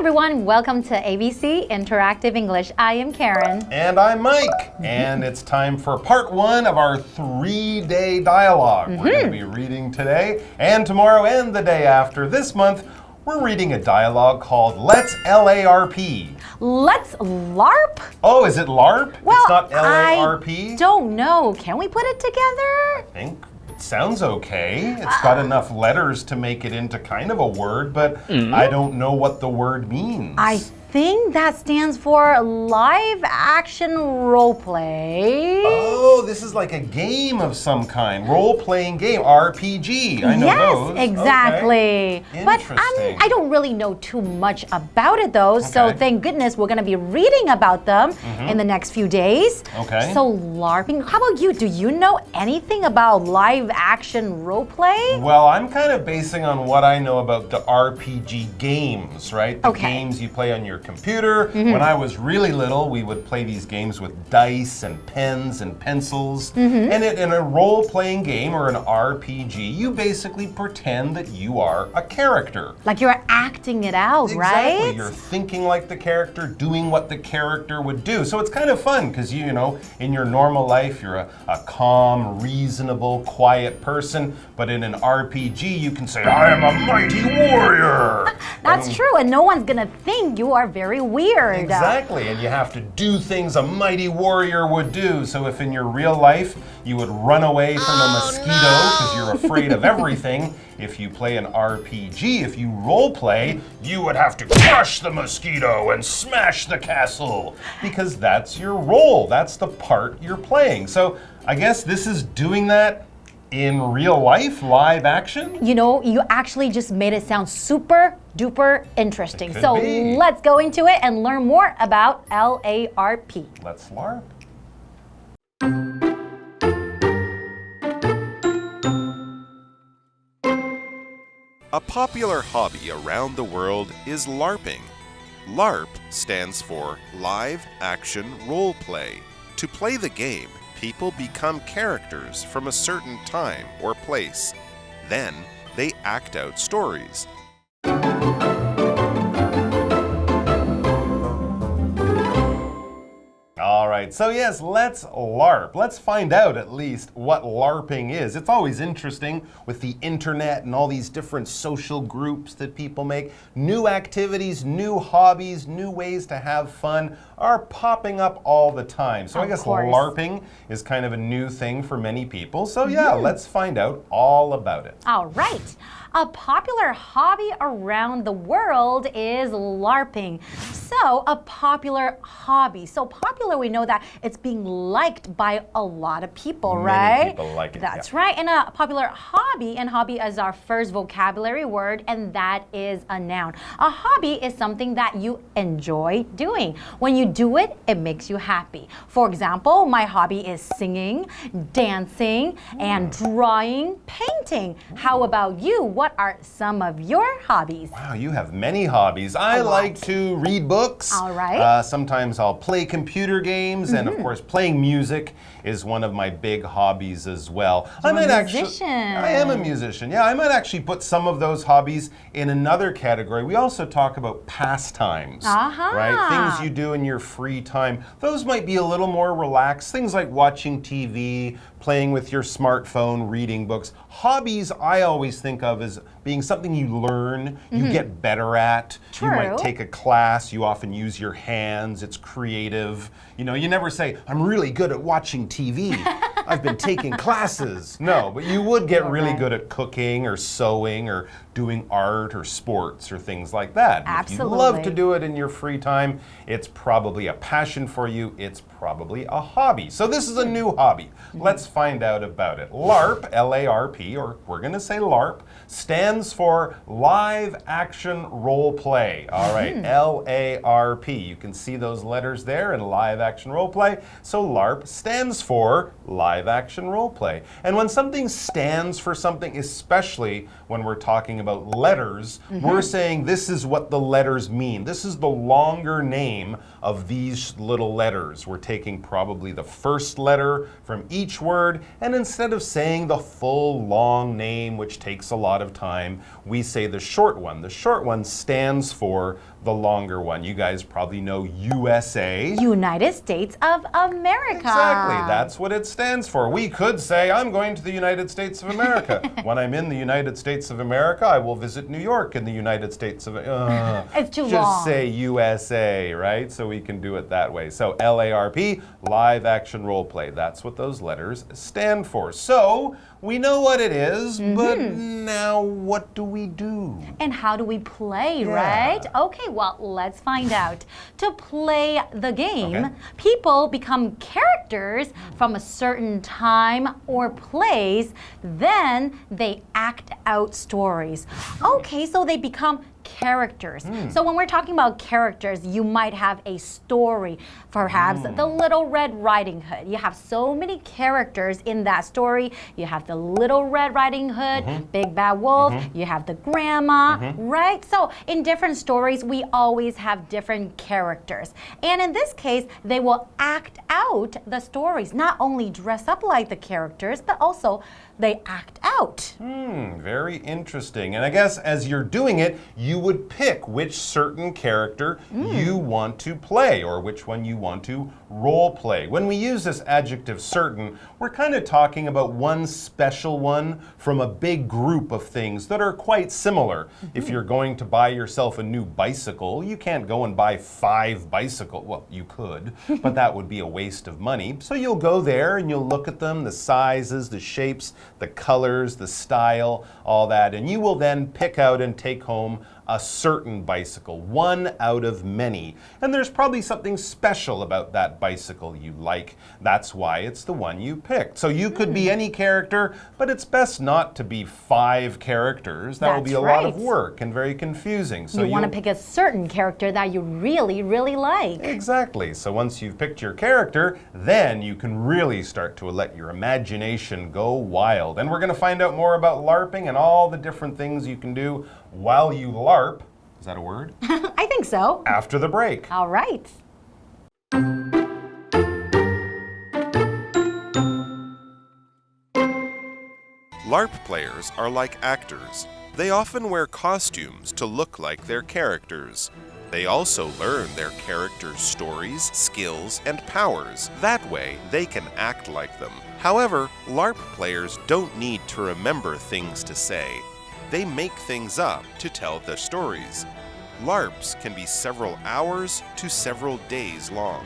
everyone, welcome to ABC Interactive English. I am Karen. And I'm Mike. And it's time for part one of our 3-day dialogue. We're going to be reading today and tomorrow and the day after. This month, we're reading a dialogue called Let's LARP. Let's LARP? Oh, is it LARP? Well, it's not LARP? I don't know. Can we put it together? I think it sounds okay. It's got enough letters to make it into kind of a word, but I don't know what the word means. I think that stands for live action role play. Oh, this is like a game of some kind. Role-playing game, RPG. I know those. Yes, exactly. Okay. But Interesting. I don't really know too much about it though, so thank goodness we're going to be reading about them in the next few days. Okay. So LARPing, how about you? Do you know anything about live action role play? Well, I'm kind of basing on what I know about the RPG games, right? The games you play on your computer. When I was really little, we would play these games with dice and pens and pencils. And in a role-playing game or an RPG, you basically pretend that you are a character. Like you're acting it out, right? Exactly. You're thinking like the character, doing what the character would do. So it's kind of fun because you know, in your normal life, you're a calm, reasonable, quiet person. But in an RPG, you can say, I am a mighty warrior. That's true, and no one's gonna think you are very weird. Exactly, and you have to do things a mighty warrior would do. So if in your real life you would run away from a mosquito because you're afraid of everything, if you play an RPG, if you role play, you would have to crush the mosquito and smash the castle because that's your role. That's the part you're playing. So I guess this is doing that in real life, live action? You know, you actually just made it sound super duper interesting. So be. let's go into it and learn more about LARP. Let's LARP. A popular hobby around the world is LARPing. LARP stands for Live Action Role Play. To play the game, people become characters from a certain time or place. Then, they act out stories. All right, so yes, let's LARP. Let's find out at least what LARPing is. It's always interesting with the internet and all these different social groups that people make. New activities, new hobbies, new ways to have fun are popping up all the time. So I guess LARPing is kind of a new thing for many people. So yeah, let's find out all about it. All right. A popular hobby around the world is LARPing. So, a popular hobby. So popular, we know that it's being liked by a lot of people, right? Many people like it. That's right. And a popular hobby, and hobby is our first vocabulary word, and that is a noun. A hobby is something that you enjoy doing. When you do it, it makes you happy. For example, my hobby is singing, dancing, and drawing, painting. How about you? What are some of your hobbies? Wow, you have many hobbies. I like to read books. All right. Sometimes I'll play computer games, and of course, playing music is one of my big hobbies as well. You're a musician. I am a musician. Yeah, I might actually put some of those hobbies in another category. We also talk about pastimes, right? Things you do in your free time. Those might be a little more relaxed. Things like watching TV, playing with your smartphone, reading books. Hobbies I always think of as being something you learn, you get better at. True. You might take a class, you often use your hands, it's creative. You know, you never say, I'm really good at watching TV. I've been taking classes. No, but you would get really good at cooking or sewing or doing art or sports or things like that. Absolutely. If you love to do it in your free time, it's probably a passion for you. It's probably a hobby. So this is a new hobby. Let's find out about it. LARP, L-A-R-P, or we're going to say LARP, stands for Live Action Role Play. All right, L-A-R-P. You can see those letters there in Live Action Role Play. So LARP stands for Live Action Role Play. And when something stands for something, especially when we're talking about letters, we're saying this is what the letters mean. This is the longer name of these little letters. We're taking probably the first letter from each word, and instead of saying the full long name, which takes a lot of time, we say the short one. The short one stands for the longer one. You guys probably know USA. United States of America. Exactly. That's what it stands for. We could say, I'm going to the United States of America. When I'm in the United States of America, I will visit New York in the United States of It's too long. Just say USA, right? So we can do it that way. So LARP, live action role play. That's what those letters stand for. So we know what it is, but now what do we do? And how do we play, right? Okay, well, let's find out. To play the game, people become characters from a certain time or place, then they act out stories. Okay, so they become characters. So when we're talking about characters, you might have a story. Perhaps the Little Red Riding Hood. You have so many characters in that story. You have the Little Red Riding Hood, Big Bad Wolf, you have the grandma, right? So in different stories, we always have different characters. And in this case, they will act out the stories, not only dress up like the characters, but also they act out. Very interesting. And I guess as you're doing it, you would pick which certain character you want to play or which one you want to role play. When we use this adjective certain, we're kind of talking about one special one from a big group of things that are quite similar. If you're going to buy yourself a new bicycle, you can't go and buy 5 bicycles. Well, you could, but that would be a waste of money. So you'll go there and you'll look at them, the sizes, the shapes, the colors, the style, all that, and you will then pick out and take home a certain bicycle, one out of many. And there's probably something special about that bicycle you like. That's why it's the one you picked. So you could be any character, but it's best not to be 5 characters. That will be a lot of work and very confusing. So you want to pick a certain character that you really, really like. Exactly. So once you've picked your character, then you can really start to let your imagination go wild. And we're going to find out more about LARPing and all the different things you can do while you LARP. Is that a word? I think so. After the break. All right. LARP players are like actors. They often wear costumes to look like their characters. They also learn their characters' stories, skills, and powers. That way, they can act like them. However, LARP players don't need to remember things to say. They make things up to tell their stories. LARPs can be several hours to several days long.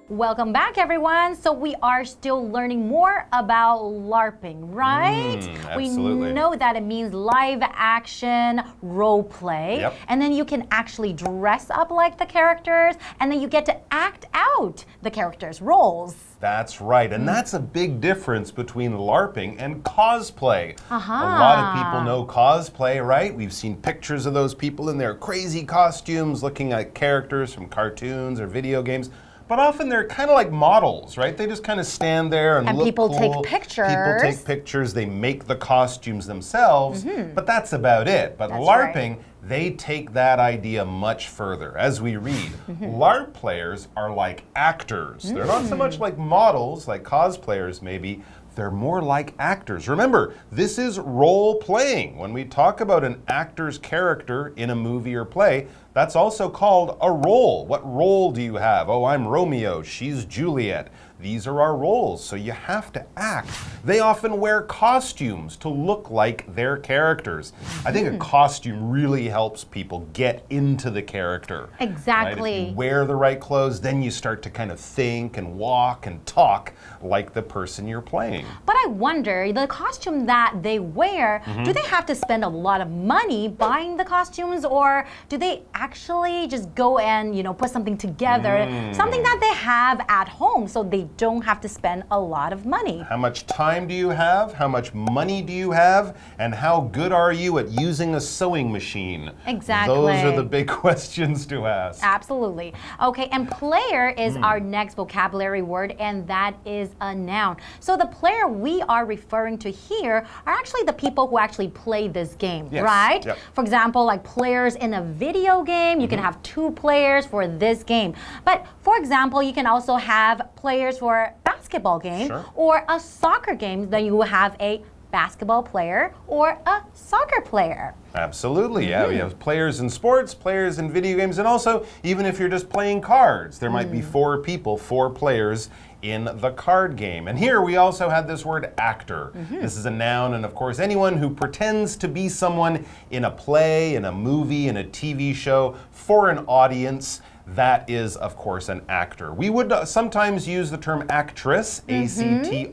Welcome back, everyone. So we are still learning more about LARPing, right? Absolutely. We know that it means live action role play. And then you can actually dress up like the characters, and then you get to act out the characters' roles. That's right, and that's a big difference between LARPing and cosplay. A lot of people know cosplay, right? We've seen pictures of those people in their crazy costumes looking like characters from cartoons or video games. But often they're kind of like models, right? They just kind of stand there and look people cool. take pictures. People take pictures, they make the costumes themselves, but that's about it. But That's LARPing, they take that idea much further. As we read, LARP players are like actors. They're not so much like models, like cosplayers maybe. They're more like actors. Remember, this is role playing. When we talk about an actor's character in a movie or play, that's also called a role. What role do you have? Oh, I'm Romeo, she's Juliet. These are our roles, so you have to act. They often wear costumes to look like their characters. I think a costume really helps people get into the character. Exactly. Right? If you wear the right clothes, then you start to kind of think and walk and talk like the person you're playing. But I wonder, the costume that they wear, do they have to spend a lot of money buying the costumes, or do they actually just go and, you know, put something together, something that they have at home, so they don't have to spend a lot of money? How much time do you have? How much money do you have? And how good are you at using a sewing machine? Exactly. Those are the big questions to ask. Absolutely. Okay, and player is our next vocabulary word, and that is a noun. So the player we are referring to here are actually the people who actually play this game, right? Yep. For example, like players in a video game, you can have 2 players for this game. But for example, you can also have players for a basketball game or a soccer game, then you will have a basketball player or a soccer player. Absolutely, yeah. We have players in sports, players in video games, and also even if you're just playing cards, there might be 4 people, 4 players in the card game. And here we also had this word actor. This is a noun, and of course anyone who pretends to be someone in a play, in a movie, in a TV show for an audience, that is, of course, an actor. We would sometimes use the term actress, A-C-T-R-E-S-S,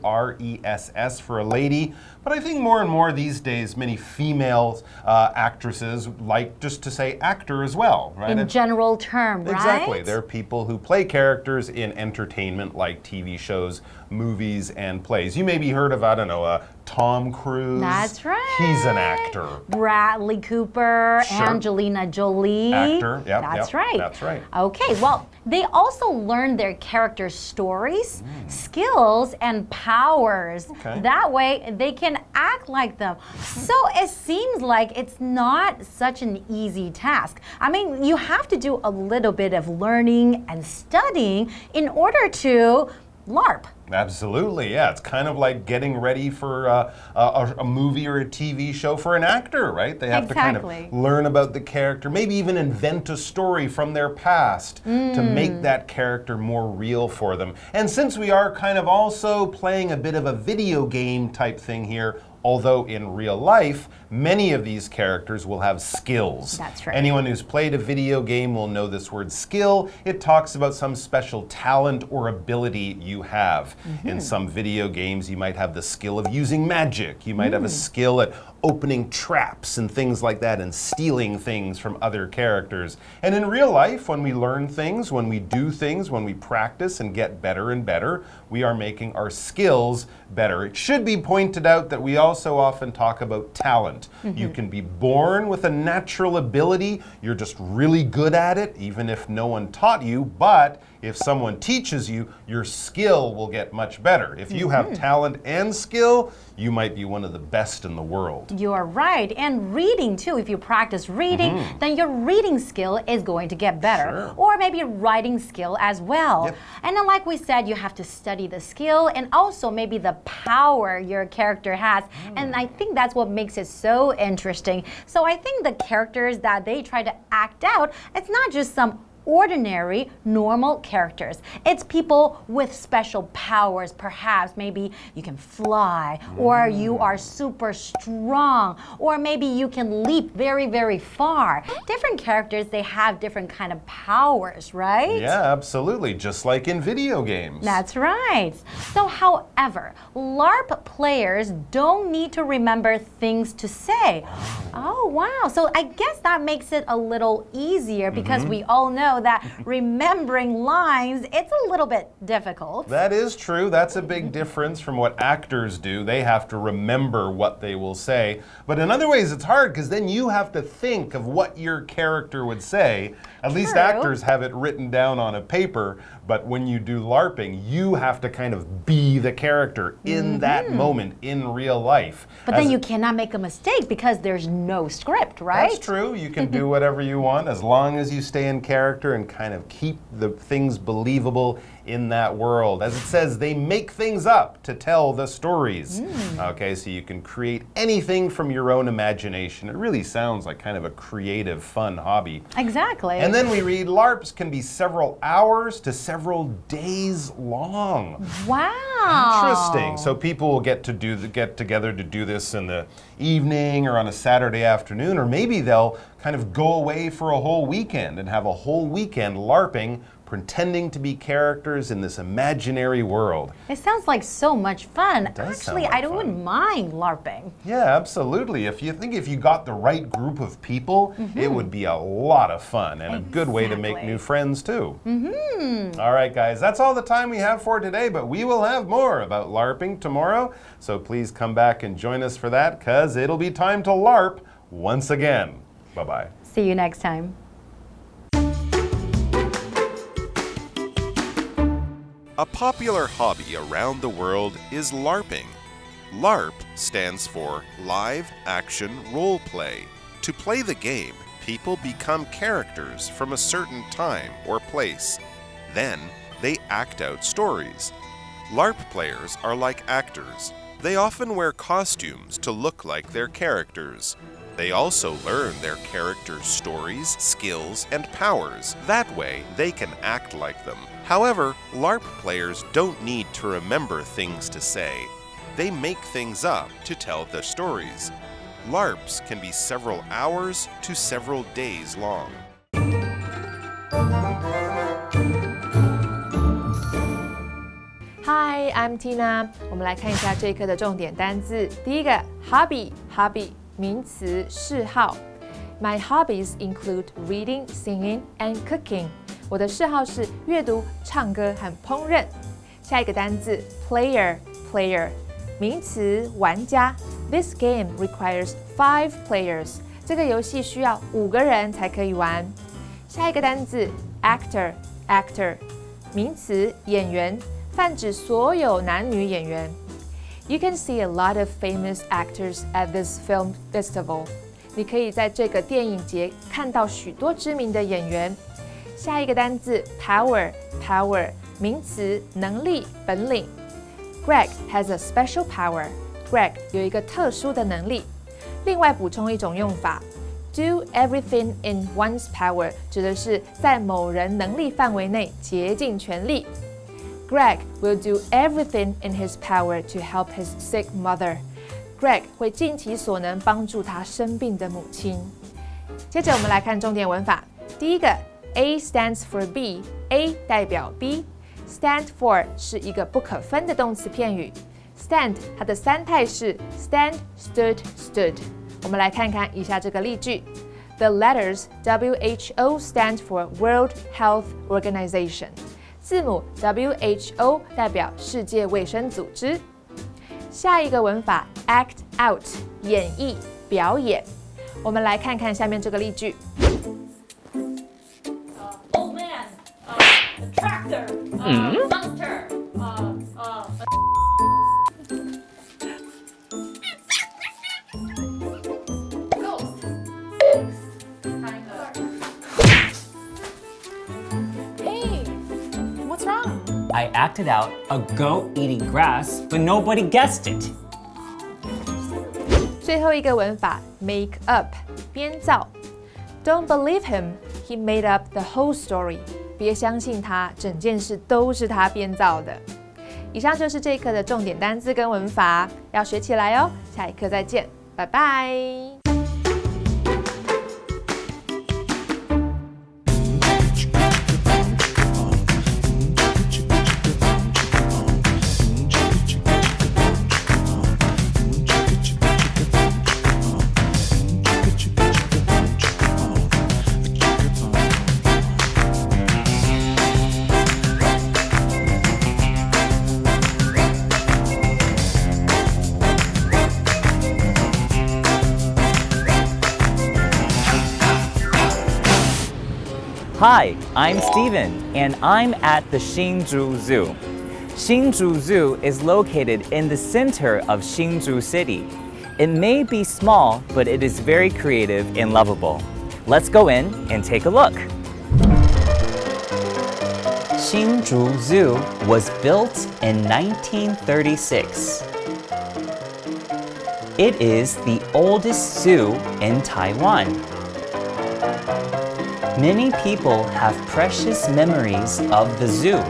for a lady, but I think more and more these days, many female actresses like just to say actor as well, right? In general term, right? Exactly. They're people who play characters in entertainment like TV shows, movies, and plays. You maybe heard of, I don't know, Tom Cruise. That's right. He's an actor. Bradley Cooper, Sure. Angelina Jolie. Actor, yep. That's right. That's right. Okay, well, they also learn their character stories, skills, and powers. Okay. That way, they can act like them. So it seems like it's not such an easy task. I mean, you have to do a little bit of learning and studying in order to LARP. Absolutely, yeah. It's kind of like getting ready for a movie or a TV show for an actor, right? They have to kind of learn about the character, maybe even invent a story from their past to make that character more real for them. And since we are kind of also playing a bit of a video game type thing here, although in real life, many of these characters will have skills. That's right. Anyone who's played a video game will know this word skill. It talks about some special talent or ability you have. In some video games, you might have the skill of using magic. You might have a skill at opening traps and things like that and stealing things from other characters. And in real life, when we learn things, when we do things, when we practice and get better and better, we are making our skills better. It should be pointed out that we also often talk about talent. You can be born with a natural ability. You're just really good at it, even if no one taught you. But if someone teaches you, your skill will get much better. If you have talent and skill, you might be one of the best in the world. You are right. And reading too, if you practice reading, then your reading skill is going to get better. Sure. Or maybe writing skill as well. Yep. And then like we said, you have to study the skill and also maybe the power your character has. And I think that's what makes it so interesting. So I think the characters that they try to act out, it's not just some ordinary, normal characters. It's people with special powers. Perhaps maybe you can fly, or you are super strong, or maybe you can leap very, very far. Different characters, they have different kind of powers, right? Yeah, absolutely. Just like in video games. That's right. So, however, LARP players don't need to remember things to say. Oh, wow. So I guess that makes it a little easier because we all know that remembering lines, it's a little bit difficult. That is true. That's a big difference from what actors do. They have to remember what they will say. But in other ways, it's hard because then you have to think of what your character would say. At least actors have it written down on a paper. But when you do LARPing, you have to kind of be the character in that moment in real life. But then you cannot make a mistake because there's no script, right? That's true. You can do whatever you want as long as you stay in character and kind of keep the things believable in that world. As it says, they make things up to tell the stories. Okay, so you can create anything from your own imagination. It really sounds like kind of a creative, fun hobby. Exactly. And then we read LARPs can be several hours to several days long. Wow. Interesting. So people will get together to do this in the evening or on a Saturday afternoon, or maybe they'll kind of go away for a whole weekend and have a whole weekend LARPing, pretending to be characters in this imaginary world. It sounds like so much fun. does sound Actually, like I wouldn't mind LARPing. Yeah, absolutely. If you got the right group of people, it would be a lot of fun and a good way to make new friends too. All right, guys, that's all the time we have for today, but we will have more about LARPing tomorrow. So please come back and join us for that because it'll be time to LARP once again. Bye-bye. See you next time. A popular hobby around the world is LARPing. LARP stands for Live Action Role Play. To play the game, people become characters from a certain time or place. Then, they act out stories. LARP players are like actors. They often wear costumes to look like their characters. They also learn their characters' stories, skills, and powers. That way, they can act like them. However, LARP players don't need to remember things to say. They make things up to tell their stories. LARPs can be several hours to several days long. Hi, I'm Tina. 我们来看一下这一课的重点单字。第一个 hobby 名词嗜好。My hobbies include reading, singing, and cooking. 我的嗜好是阅读、唱歌和烹饪。下一个单字 player 名词玩家。This game requires 5 players. 这个游戏需要5个人才可以玩。下一个单字 actor 名词演员。泛指所有男女演员。You can see a lot of famous actors at this film festival. 你可以在这个电影节看到许多知名的演员。下一个单字 power 名词能力、本领。Greg has a special power. Greg 有一个特殊的能力。另外补充一种用法 ，do everything in one's power 指的是在某人能力范围内竭尽全力。Greg will do everything in his power to help his sick mother. Greg 会尽其所能帮助他生病的母亲。接着我们来看重点文法。第一个 A stands for B，A 代表 B。Stand for 是一个不可分的动词片语。Stand 它的三态是 stand、stood。我们来看看以下这个例句。The letters WHO stand for World Health Organization. 字母 WHO 代表世界卫生组织。下一个文法 act out 演绎表演。我们来看看下面这个例句。Old man, a tractor, monster, ghost. What's wrong? I acted out a goat eating grass, but nobody guessed it. 最后一个文法 make up 编造。Don't believe him, he made up the whole story. 别相信他，整件事都是他编造的。以上就是这一课的重点单字跟文法，要学起来哦。下一课再见，拜拜。Hi, I'm Steven, and I'm at the Hsinchu Zoo. Hsinchu Zoo is located in the center of Hsinchu City. It may be small, but it is very creative and lovable. Let's go in and take a look. Hsinchu Zoo was built in 1936. It is the oldest zoo in Taiwan. Many people have precious memories of the zoo.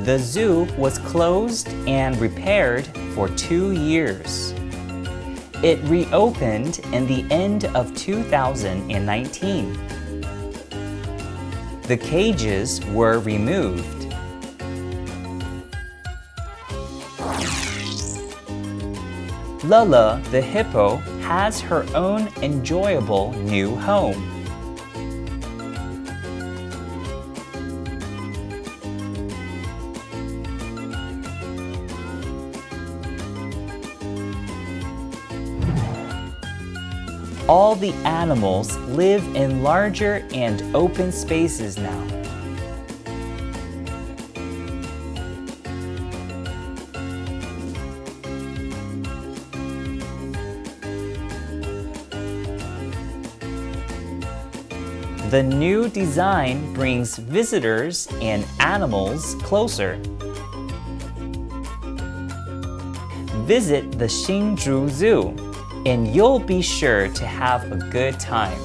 The zoo was closed and repaired for 2 years. It reopened in the end of 2019. The cages were removed. Lala the hippo has her own enjoyable new home. All the animals live in larger and open spaces now. The new design brings visitors and animals closer. visit the Hsinchu Zoo, and you'll be sure to have a good time.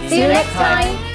See you next time.